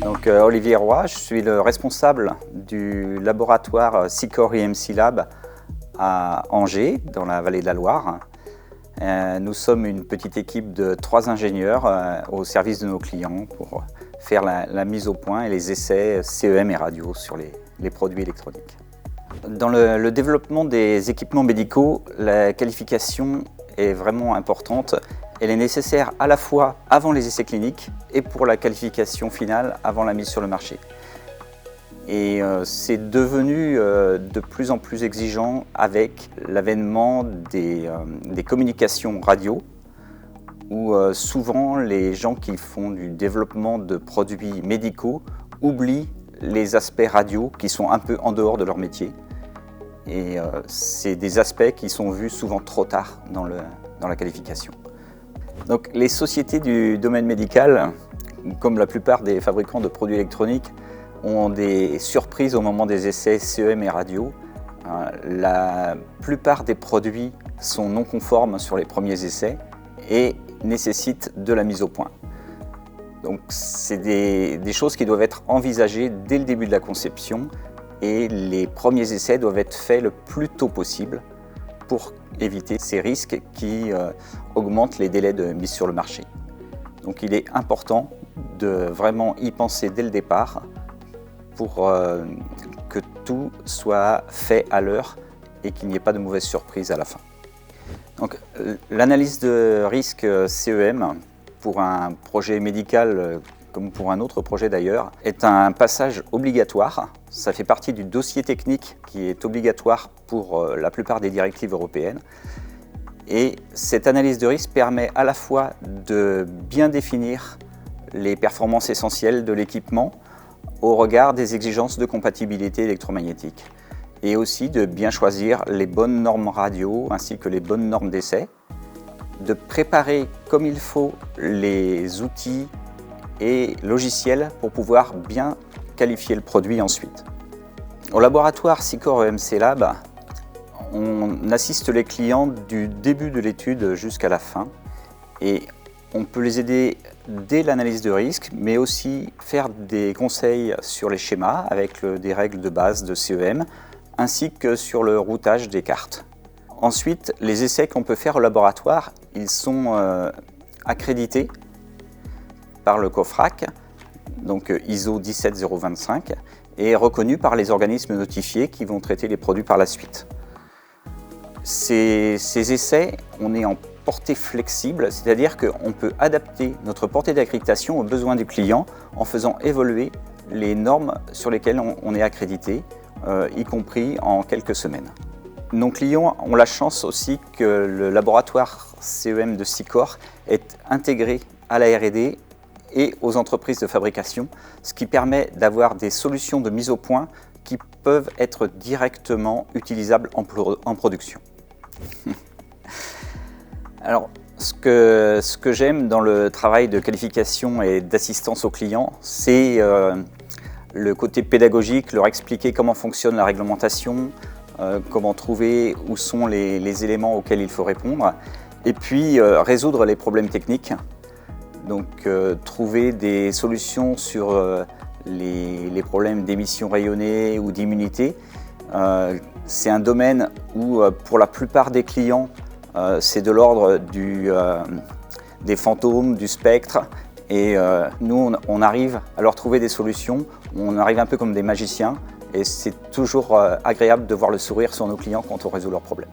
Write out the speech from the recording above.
Donc Olivier Roy, je suis le responsable du laboratoire SICOR EMC Lab à Angers, dans la vallée de la Loire. Nous sommes une petite équipe de 3 ingénieurs au service de nos clients pour faire la mise au point et les essais CEM et radio sur les produits électroniques. Dans le développement des équipements médicaux, la qualification est vraiment importante. Elle est nécessaire à la fois avant les essais cliniques et pour la qualification finale avant la mise sur le marché. Et c'est devenu de plus en plus exigeant avec l'avènement des communications radio, où souvent les gens qui font du développement de produits médicaux oublient les aspects radio qui sont un peu en dehors de leur métier. Et c'est des aspects qui sont vus souvent trop tard dans la qualification. Donc, les sociétés du domaine médical, comme la plupart des fabricants de produits électroniques, ont des surprises au moment des essais CEM et radio. La plupart des produits sont non conformes sur les premiers essais et nécessitent de la mise au point. Donc, c'est des choses qui doivent être envisagées dès le début de la conception et les premiers essais doivent être faits le plus tôt possible pour éviter ces risques qui augmentent les délais de mise sur le marché. Donc il est important de vraiment y penser dès le départ pour que tout soit fait à l'heure et qu'il n'y ait pas de mauvaises surprises à la fin. Donc l'analyse de risque CEM pour un projet médical comme pour un autre projet d'ailleurs, est un passage obligatoire. Ça fait partie du dossier technique qui est obligatoire pour la plupart des directives européennes. Et cette analyse de risque permet à la fois de bien définir les performances essentielles de l'équipement au regard des exigences de compatibilité électromagnétique et aussi de bien choisir les bonnes normes radio ainsi que les bonnes normes d'essai, de préparer comme il faut les outils et logiciels pour pouvoir bien qualifier le produit ensuite. Au laboratoire SICOR EMC Lab, on assiste les clients du début de l'étude jusqu'à la fin et on peut les aider dès l'analyse de risque, mais aussi faire des conseils sur les schémas avec des règles de base de CEM, ainsi que sur le routage des cartes. Ensuite, les essais qu'on peut faire au laboratoire, ils sont accrédités par le COFRAC, donc ISO 17025, et reconnu par les organismes notifiés qui vont traiter les produits par la suite. Ces essais, on est en portée flexible, c'est-à-dire qu'on peut adapter notre portée d'accréditation aux besoins du client en faisant évoluer les normes sur lesquelles on est accrédité, y compris en quelques semaines. Nos clients ont la chance aussi que le laboratoire CEM de SICOR est intégré à la R&D et aux entreprises de fabrication, ce qui permet d'avoir des solutions de mise au point qui peuvent être directement utilisables en production. Alors, ce que j'aime dans le travail de qualification et d'assistance aux clients, c'est le côté pédagogique, leur expliquer comment fonctionne la réglementation, comment trouver où sont les éléments auxquels il faut répondre, et puis résoudre les problèmes techniques. Donc trouver des solutions sur les problèmes d'émissions rayonnées ou d'immunité. C'est un domaine où pour la plupart des clients, c'est de l'ordre des fantômes, du spectre. Et nous, on arrive à leur trouver des solutions. On arrive un peu comme des magiciens. Et c'est toujours agréable de voir le sourire sur nos clients quand on résout leurs problèmes.